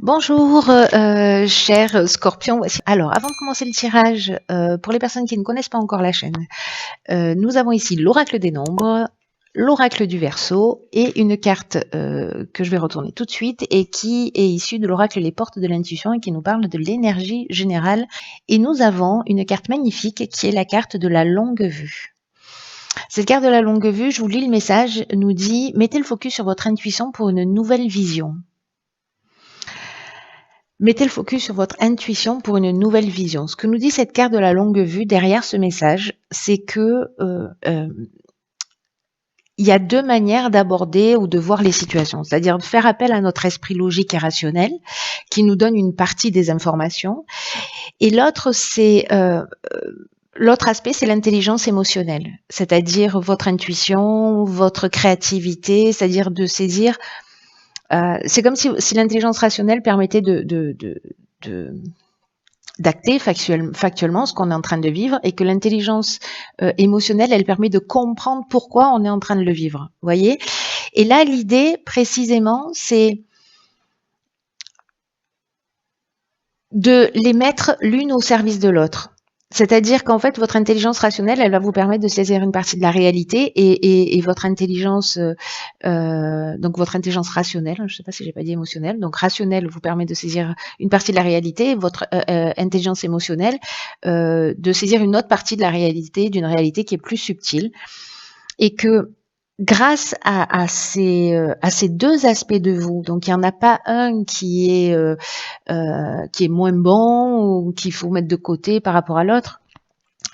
Bonjour, cher Scorpion. Alors, avant de commencer le tirage, pour les personnes qui ne connaissent pas encore la chaîne, nous avons ici l'oracle des nombres, l'oracle du Verseau et une carte que je vais retourner tout de suite et qui est issue de l'oracle Les Portes de l'Intuition et qui nous parle de l'énergie générale. Et nous avons une carte magnifique qui est la carte de la longue vue. Cette carte de la longue vue, je vous lis le message, nous dit « Mettez le focus sur votre intuition pour une nouvelle vision ». Mettez le focus sur votre intuition pour une nouvelle vision. Ce que nous dit cette carte de la longue vue derrière ce message, c'est que il y a deux manières d'aborder ou de voir les situations, c'est-à-dire de faire appel à notre esprit logique et rationnel qui nous donne une partie des informations, et l'autre c'est l'autre aspect, c'est l'intelligence émotionnelle, c'est-à-dire votre intuition, votre créativité, c'est-à-dire de saisir. C'est comme si l'intelligence rationnelle permettait d'acter factuellement ce qu'on est en train de vivre et que l'intelligence émotionnelle, elle permet de comprendre pourquoi on est en train de le vivre. Vous voyez ? Et là, l'idée, précisément, c'est de les mettre l'une au service de l'autre. C'est-à-dire qu'en fait, votre intelligence rationnelle, elle va vous permettre de saisir une partie de la réalité et votre intelligence, donc votre intelligence rationnelle, je ne sais pas si j'ai pas dit émotionnelle, donc rationnelle vous permet de saisir une partie de la réalité, et votre intelligence émotionnelle de saisir une autre partie de la réalité, d'une réalité qui est plus subtile, et que grâce à ces deux aspects de vous, donc il n'y en a pas un qui est moins bon ou qu'il faut mettre de côté par rapport à l'autre.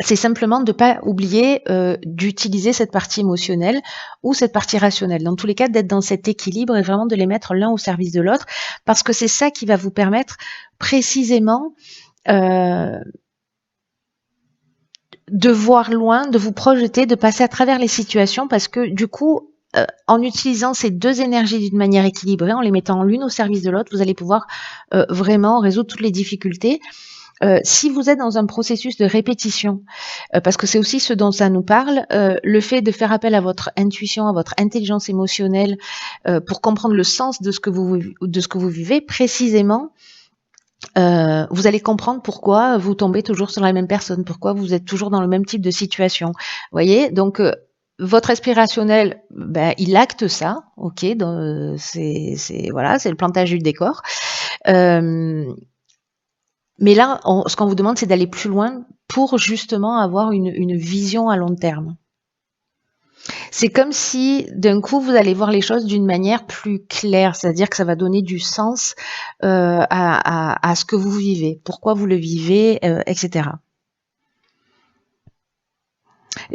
C'est simplement de ne pas oublier d'utiliser cette partie émotionnelle ou cette partie rationnelle. Dans tous les cas, d'être dans cet équilibre et vraiment de les mettre l'un au service de l'autre, parce que c'est ça qui va vous permettre précisément de voir loin, de vous projeter, de passer à travers les situations, parce que du coup, en utilisant ces deux énergies d'une manière équilibrée, en les mettant l'une au service de l'autre, vous allez pouvoir vraiment résoudre toutes les difficultés. Si vous êtes dans un processus de répétition, parce que c'est aussi ce dont ça nous parle, le fait de faire appel à votre intuition, à votre intelligence émotionnelle, pour comprendre le sens de ce que vous vivez précisément, vous allez comprendre pourquoi vous tombez toujours sur la même personne, pourquoi vous êtes toujours dans le même type de situation. Vous voyez, donc votre esprit rationnel, il acte ça, ok, c'est voilà, c'est le plantage du décor. Mais là, ce qu'on vous demande, c'est d'aller plus loin pour justement avoir une vision à long terme. C'est comme si d'un coup vous allez voir les choses d'une manière plus claire, c'est-à-dire que ça va donner du sens à ce que vous vivez, pourquoi vous le vivez, etc.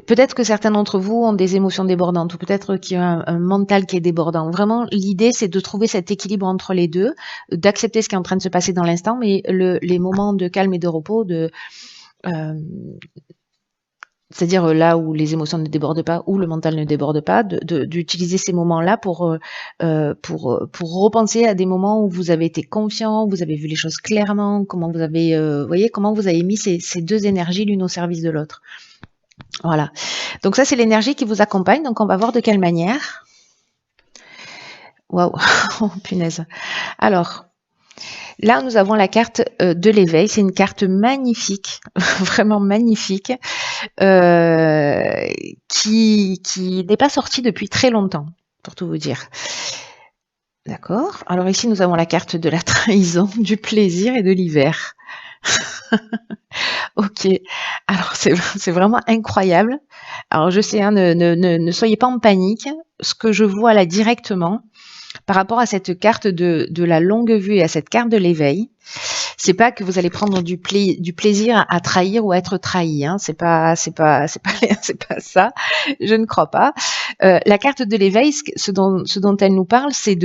Peut-être que certains d'entre vous ont des émotions débordantes ou peut-être qu'il y a un mental qui est débordant. Vraiment, l'idée, c'est de trouver cet équilibre entre les deux, d'accepter ce qui est en train de se passer dans l'instant, mais les moments de calme et de repos, c'est-à-dire là où les émotions ne débordent pas, où le mental ne déborde pas, d'utiliser ces moments-là pour repenser à des moments où vous avez été confiant, où vous avez vu les choses clairement, comment vous avez, voyez, comment vous avez mis ces deux énergies l'une au service de l'autre. Voilà. Donc ça, c'est l'énergie qui vous accompagne. Donc on va voir de quelle manière. Waouh, oh, punaise. Alors, là, nous avons la carte de l'éveil. C'est une carte magnifique, vraiment magnifique, qui n'est pas sortie depuis très longtemps, pour tout vous dire. D'accord. Alors ici, nous avons la carte de la trahison, du plaisir et de l'hiver. Ok. Alors, c'est vraiment incroyable. Alors, je sais, hein, ne soyez pas en panique. Ce que je vois là directement, par rapport à cette carte de la longue vue et à cette carte de l'éveil, c'est pas que vous allez prendre du plaisir à trahir ou à être trahi, hein. C'est pas ça. Je ne crois pas. La carte de l'éveil, ce dont elle nous parle, c'est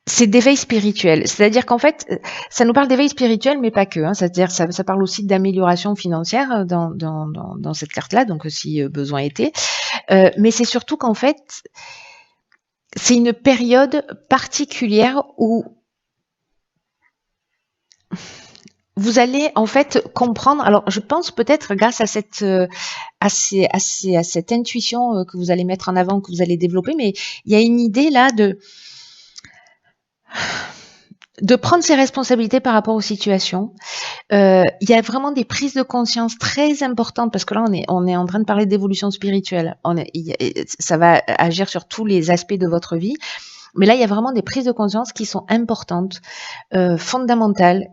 c'est d'éveil spirituel. C'est-à-dire qu'en fait, ça nous parle d'éveil spirituel, mais pas que. Hein. C'est-à-dire ça parle aussi d'amélioration financière dans cette carte-là, donc si besoin était. Mais c'est surtout qu'en fait, c'est une période particulière où vous allez en fait comprendre. Alors, je pense peut-être grâce à cette à cette intuition que vous allez mettre en avant, que vous allez développer, mais il y a une idée là de prendre ses responsabilités par rapport aux situations. Il y a vraiment des prises de conscience très importantes parce que là, on est en train de parler d'évolution spirituelle. Ça va agir sur tous les aspects de votre vie. Mais là, il y a vraiment des prises de conscience qui sont importantes, fondamentales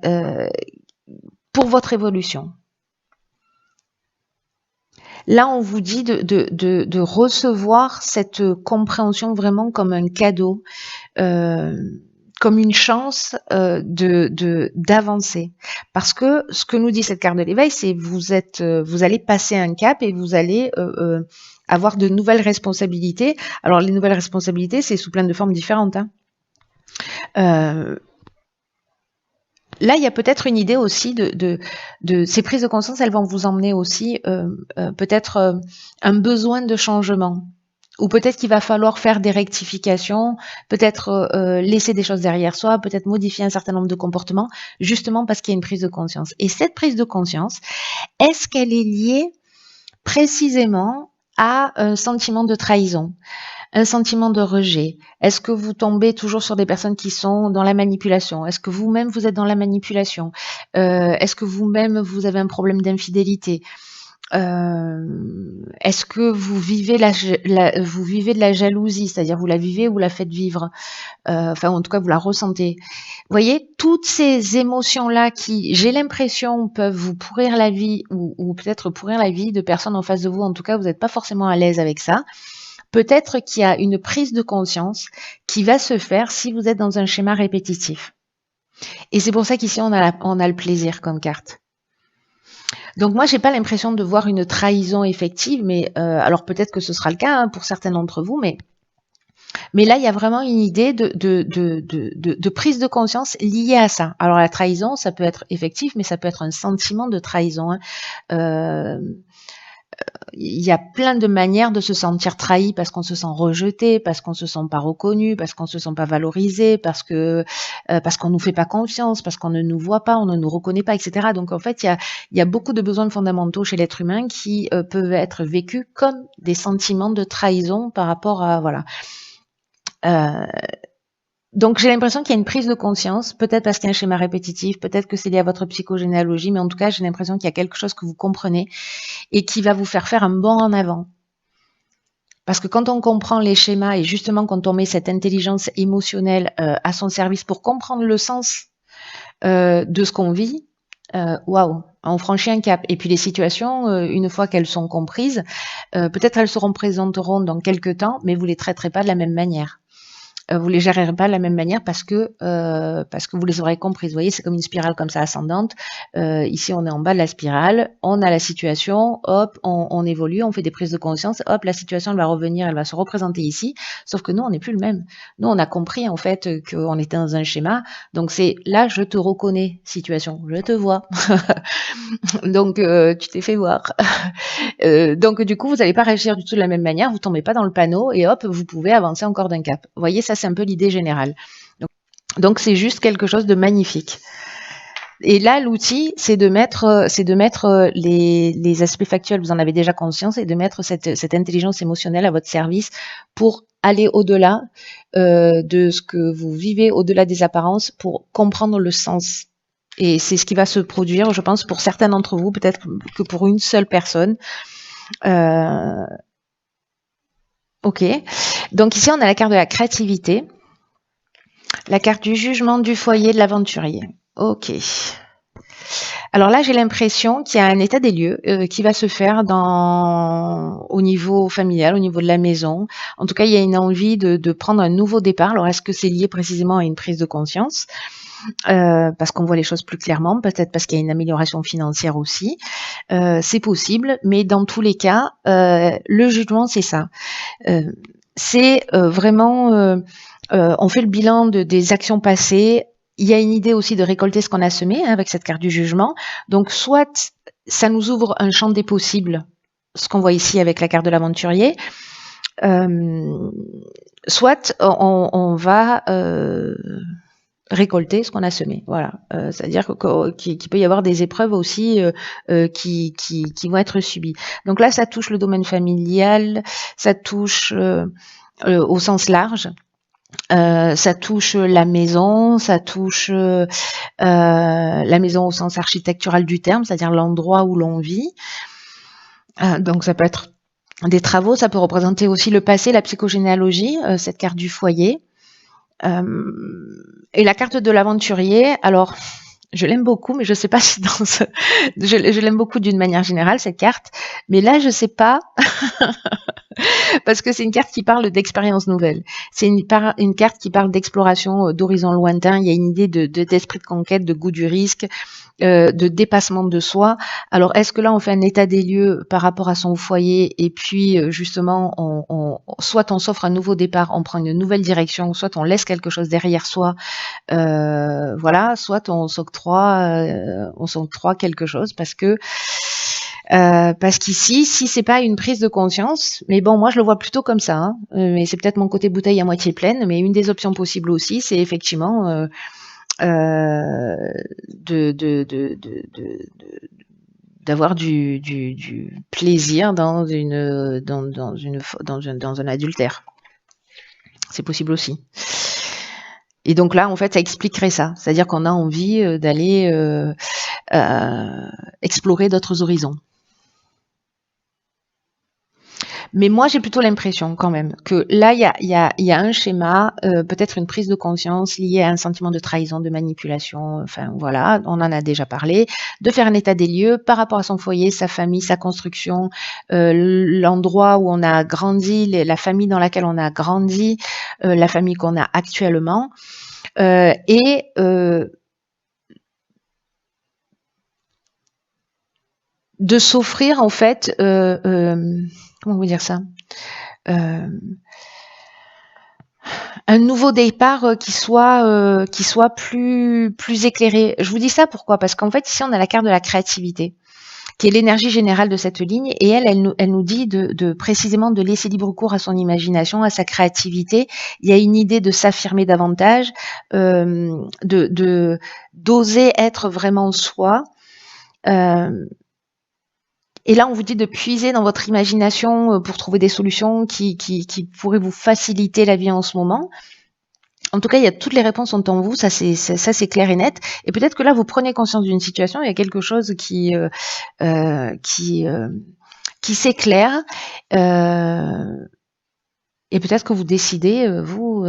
pour votre évolution. Là, on vous dit de recevoir cette compréhension vraiment comme un cadeau, comme une chance d'avancer. Parce que ce que nous dit cette carte de l'éveil, c'est vous allez passer un cap et vous allez avoir de nouvelles responsabilités. Alors, les nouvelles responsabilités, c'est sous plein de formes différentes. Hein. Là, il y a peut-être une idée aussi de ces prises de conscience, elles vont vous emmener aussi peut-être un besoin de changement. Ou peut-être qu'il va falloir faire des rectifications, peut-être laisser des choses derrière soi, peut-être modifier un certain nombre de comportements, justement parce qu'il y a une prise de conscience. Et cette prise de conscience, est-ce qu'elle est liée précisément à un sentiment de trahison, un sentiment de rejet? Est-ce que vous tombez toujours sur des personnes qui sont dans la manipulation? Est-ce que vous-même vous êtes dans la manipulation? Est-ce que vous-même vous avez un problème d'infidélité? Est-ce que vous vivez vous vivez de la jalousie, c'est-à-dire vous la vivez ou vous la faites vivre, enfin en tout cas vous la ressentez. Vous voyez, toutes ces émotions-là qui, j'ai l'impression, peuvent vous pourrir la vie ou peut-être pourrir la vie de personnes en face de vous, en tout cas vous n'êtes pas forcément à l'aise avec ça. Peut-être qu'il y a une prise de conscience qui va se faire si vous êtes dans un schéma répétitif. Et c'est pour ça qu'ici on a le plaisir comme carte. Donc moi, j'ai pas l'impression de voir une trahison effective, mais alors peut-être que ce sera le cas hein, pour certains d'entre vous, mais là, il y a vraiment une idée de prise de conscience liée à ça. Alors la trahison, ça peut être effectif, mais ça peut être un sentiment de trahison. Hein. Il y a plein de manières de se sentir trahi parce qu'on se sent rejeté, parce qu'on se sent pas reconnu, parce qu'on se sent pas valorisé, parce qu'on nous fait pas confiance, parce qu'on ne nous voit pas, on ne nous reconnaît pas, etc. Donc en fait, il y a beaucoup de besoins fondamentaux chez l'être humain qui peuvent être vécus comme des sentiments de trahison par rapport à voilà. Donc j'ai l'impression qu'il y a une prise de conscience, peut-être parce qu'il y a un schéma répétitif, peut-être que c'est lié à votre psychogénéalogie, mais en tout cas j'ai l'impression qu'il y a quelque chose que vous comprenez et qui va vous faire un bond en avant. Parce que quand on comprend les schémas et justement quand on met cette intelligence émotionnelle à son service pour comprendre le sens de ce qu'on vit, waouh, on franchit un cap. Et puis les situations, une fois qu'elles sont comprises, peut-être elles se représenteront dans quelques temps, mais vous les traiterez pas de la même manière. Vous les gérerez pas de la même manière parce que vous les aurez comprises. Vous voyez, c'est comme une spirale comme ça ascendante. Ici, on est en bas de la spirale, on a la situation, hop, on évolue, on fait des prises de conscience, hop, la situation elle va revenir, elle va se représenter ici. Sauf que nous, on n'est plus le même. Nous, on a compris en fait qu'on était dans un schéma. Donc c'est là, je te reconnais, situation, je te vois. Donc tu t'es fait voir. Donc du coup, vous n'allez pas réagir du tout de la même manière, vous tombez pas dans le panneau et hop, vous pouvez avancer encore d'un cap. Vous voyez, ça c'est un peu l'idée générale. Donc c'est juste quelque chose de magnifique. Et là, l'outil, c'est de mettre les aspects factuels, vous en avez déjà conscience, et de mettre cette intelligence émotionnelle à votre service pour aller au-delà de ce que vous vivez, au-delà des apparences, pour comprendre le sens. Et c'est ce qui va se produire, je pense, pour certains d'entre vous, peut-être que pour une seule personne. Ok. Donc ici, on a la carte de la créativité, la carte du jugement, du foyer, de l'aventurier. Ok. Alors là, j'ai l'impression qu'il y a un état des lieux qui va se faire au niveau familial, au niveau de la maison. En tout cas, il y a une envie de prendre un nouveau départ. Alors, est-ce que c'est lié précisément à une prise de conscience parce qu'on voit les choses plus clairement, peut-être parce qu'il y a une amélioration financière aussi. C'est possible, mais dans tous les cas, le jugement, c'est ça. C'est vraiment, on fait le bilan des actions passées. Il y a une idée aussi de récolter ce qu'on a semé avec cette carte du jugement. Donc, soit ça nous ouvre un champ des possibles, ce qu'on voit ici avec la carte de l'aventurier, soit on va récolter ce qu'on a semé. Voilà. C'est-à-dire qu'il peut y avoir des épreuves aussi qui vont être subies. Donc là, ça touche le domaine familial, ça touche au sens large. Ça touche la maison, ça touche la maison au sens architectural du terme, c'est-à-dire l'endroit où l'on vit. Donc ça peut être des travaux, ça peut représenter aussi le passé, la psychogénéalogie, cette carte du foyer. Et la carte de l'aventurier, alors je l'aime beaucoup, mais je sais pas si dans ce... je l'aime beaucoup d'une manière générale, cette carte, mais là je sais pas parce que c'est une carte qui parle d'expériences nouvelles. C'est une carte qui parle d'exploration d'horizons lointains. Il y a une idée d'esprit de conquête, de goût du risque, de dépassement de soi. Alors, est-ce que là, on fait un état des lieux par rapport à son foyer et puis, justement, soit on s'offre un nouveau départ, on prend une nouvelle direction, soit on laisse quelque chose derrière soi, voilà, soit on s'octroie quelque chose parce qu'ici, si c'est pas une prise de conscience, mais bon, moi je le vois plutôt comme ça, hein, mais c'est peut-être mon côté bouteille à moitié pleine, mais une des options possibles aussi, c'est effectivement d'avoir du plaisir dans un adultère. C'est possible aussi. Et donc là, en fait, ça expliquerait ça. C'est-à-dire qu'on a envie d'aller explorer d'autres horizons. Mais moi, j'ai plutôt l'impression quand même que là, il y a un schéma, peut-être une prise de conscience liée à un sentiment de trahison, de manipulation, enfin voilà, on en a déjà parlé, de faire un état des lieux par rapport à son foyer, sa famille, sa construction, l'endroit où on a grandi, la famille dans laquelle on a grandi, la famille qu'on a actuellement, et de s'offrir en fait, comment vous dire ça, un nouveau départ qui soit plus éclairé. Je vous dis ça pourquoi? Parce qu'en fait ici on a la carte de la créativité, qui est l'énergie générale de cette ligne, et elle nous dit de précisément de laisser libre cours à son imagination, à sa créativité. Il y a une idée de s'affirmer davantage, d'oser être vraiment soi. Et là, on vous dit de puiser dans votre imagination pour trouver des solutions qui pourraient vous faciliter la vie en ce moment. En tout cas, il y a toutes les réponses sont en vous, ça c'est clair et net. Et peut-être que là, vous prenez conscience d'une situation, il y a quelque chose qui s'éclaire, et peut-être que vous décidez vous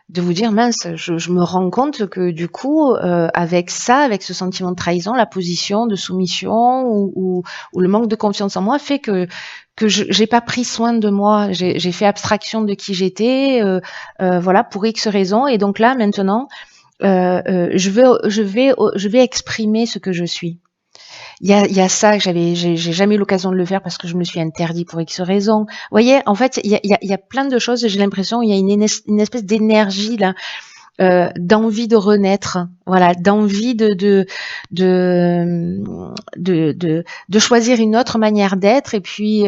de vous dire mince, je me rends compte que du coup, avec ce sentiment de trahison, la position de soumission ou le manque de confiance en moi fait que j'ai pas pris soin de moi, j'ai fait abstraction de qui j'étais, voilà, pour X raisons. Et donc là, maintenant, je vais exprimer ce que je suis. Il y a ça que j'ai jamais eu l'occasion de le faire parce que je me suis interdit pour X raisons. Vous voyez, en fait, il y a plein de choses. J'ai l'impression il y a une espèce d'énergie là, d'envie de renaître, voilà, d'envie de choisir une autre manière d'être et puis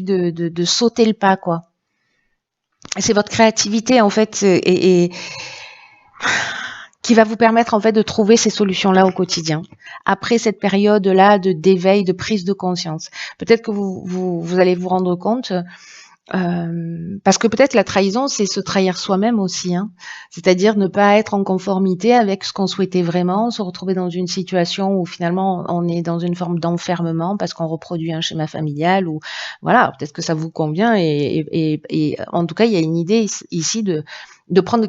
de sauter le pas, quoi. C'est votre créativité en fait et qui va vous permettre en fait de trouver ces solutions-là au quotidien. Après cette période-là d'éveil, de prise de conscience, peut-être que vous allez vous rendre compte, parce que peut-être la trahison, c'est se trahir soi-même aussi, hein. C'est-à-dire ne pas être en conformité avec ce qu'on souhaitait vraiment, se retrouver dans une situation où finalement on est dans une forme d'enfermement parce qu'on reproduit un schéma familial ou voilà, peut-être que ça vous convient et en tout cas il y a une idée ici de prendre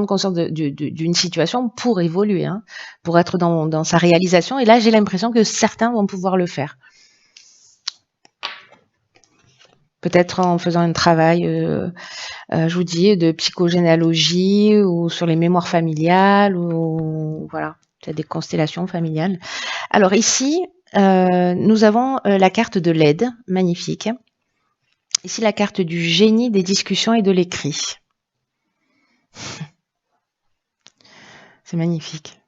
conscience d'une situation pour évoluer, hein, pour être dans sa réalisation. Et là, j'ai l'impression que certains vont pouvoir le faire. Peut-être en faisant un travail, je vous dis, de psychogénéalogie ou sur les mémoires familiales ou voilà, peut-être des constellations familiales. Alors ici, nous avons la carte de l'aide, magnifique. Ici, la carte du génie des discussions et de l'écrit. C'est magnifique.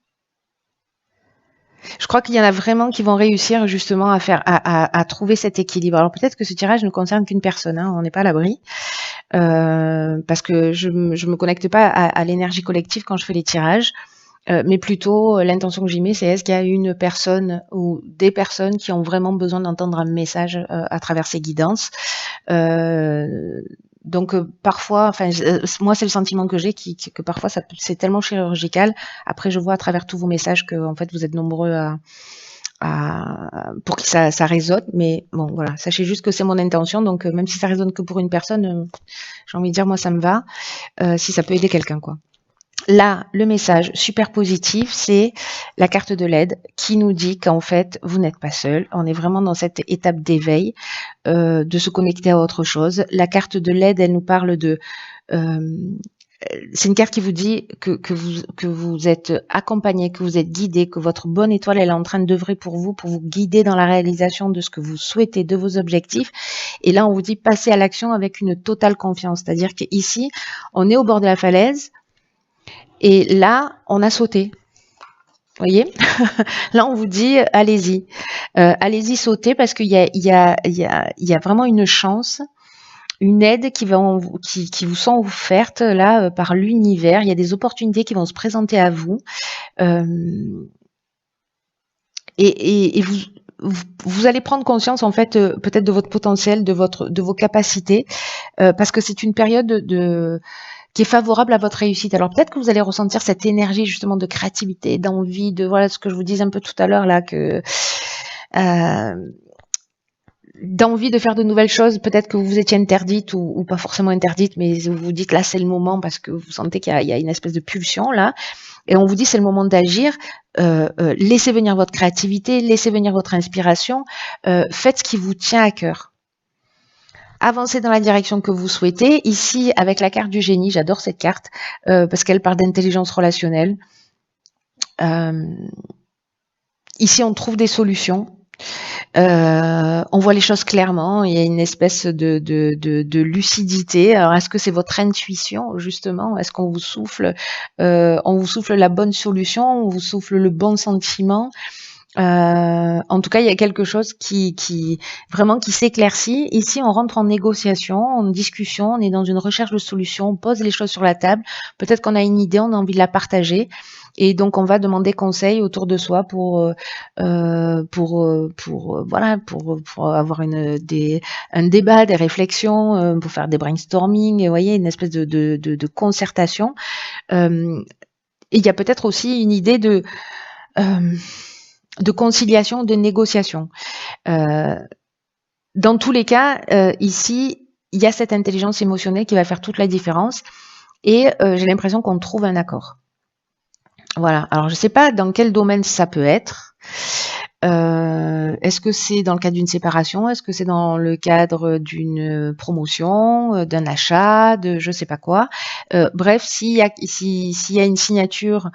Je crois qu'il y en a vraiment qui vont réussir justement à trouver cet équilibre. Alors peut-être que ce tirage ne concerne qu'une personne, hein, on n'est pas à l'abri, parce que je me connecte pas à l'énergie collective quand je fais les tirages, mais plutôt l'intention que j'y mets, c'est est-ce qu'il y a une personne ou des personnes qui ont vraiment besoin d'entendre un message à travers ces guidances. Donc parfois, enfin moi c'est le sentiment que j'ai que parfois c'est tellement chirurgical. Après je vois à travers tous vos messages que en fait vous êtes nombreux pour que ça résonne, mais bon voilà, sachez juste que c'est mon intention, donc même si ça résonne que pour une personne, j'ai envie de dire moi ça me va, si ça peut aider quelqu'un quoi. Là, le message super positif, c'est la carte de l'aide qui nous dit qu'en fait, vous n'êtes pas seul. On est vraiment dans cette étape d'éveil, de se connecter à autre chose. La carte de l'aide, elle nous parle de... c'est une carte qui vous dit que vous êtes accompagné, que vous êtes guidé, que votre bonne étoile, elle est en train d'œuvrer pour vous guider dans la réalisation de ce que vous souhaitez, de vos objectifs. Et là, on vous dit passez à l'action avec une totale confiance. C'est-à-dire qu'ici, on est au bord de la falaise, et là, on a sauté. Vous voyez? Là, on vous dit, allez-y. Allez-y sauter parce qu'il y a vraiment une chance, une aide qui vous sont offertes là par l'univers. Il y a des opportunités qui vont se présenter à vous. Et vous allez prendre conscience en fait peut-être de votre potentiel, de vos capacités, parce que c'est une période qui est favorable à votre réussite. Alors peut-être que vous allez ressentir cette énergie justement de créativité, d'envie, de voilà ce que je vous disais un peu tout à l'heure là, que d'envie de faire de nouvelles choses. Peut-être que vous étiez interdite ou pas forcément interdite, mais vous vous dites là c'est le moment parce que vous sentez qu'il y a une espèce de pulsion là. Et on vous dit c'est le moment d'agir, laissez venir votre créativité, laissez venir votre inspiration, faites ce qui vous tient à cœur. Avancez dans la direction que vous souhaitez. Ici, avec la carte du génie, j'adore cette carte parce qu'elle parle d'intelligence relationnelle. Ici, on trouve des solutions. On voit les choses clairement, il y a une espèce de lucidité. Alors, est-ce que c'est votre intuition, justement? Est-ce qu'on vous souffle la bonne solution, on vous souffle le bon sentiment? En tout cas, il y a quelque chose qui vraiment qui s'éclaircit. Ici, on rentre en négociation, en discussion, on est dans une recherche de solution, on pose les choses sur la table. Peut-être qu'on a une idée, on a envie de la partager. Et donc, on va demander conseil autour de soi pour avoir un débat, des réflexions, pour faire des brainstorming, vous voyez, une espèce de concertation. Et il y a peut-être aussi une idée de conciliation, de négociation. Dans tous les cas, ici, il y a cette intelligence émotionnelle qui va faire toute la différence. Et j'ai l'impression qu'on trouve un accord. Voilà. Alors, je ne sais pas dans quel domaine ça peut être. Est-ce que c'est dans le cadre d'une séparation? Est-ce que c'est dans le cadre d'une promotion, d'un achat, de je ne sais pas quoi? Bref, s'il y a une signature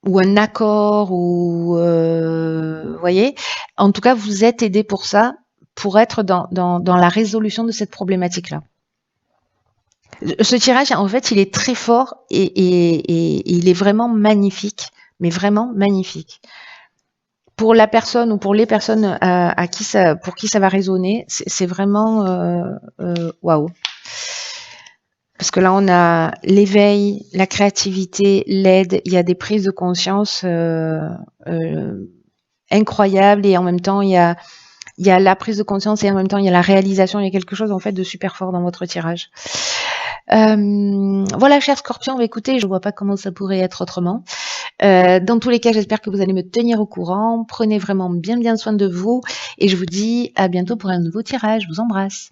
ou un accord, ou voyez, en tout cas, vous êtes aidé pour ça, pour être dans la résolution de cette problématique-là. Ce tirage, en fait, il est très fort et il est vraiment magnifique, mais vraiment magnifique. Pour la personne ou pour les personnes pour qui ça va résonner, c'est vraiment waouh. Parce que là, on a l'éveil, la créativité, l'aide, il y a des prises de conscience incroyables, et en même temps, il y a la prise de conscience et en même temps, il y a la réalisation. Il y a quelque chose en fait de super fort dans votre tirage. Voilà, chers scorpions, écoutez, je vois pas comment ça pourrait être autrement. Dans tous les cas, j'espère que vous allez me tenir au courant. Prenez vraiment bien soin de vous et je vous dis à bientôt pour un nouveau tirage. Je vous embrasse.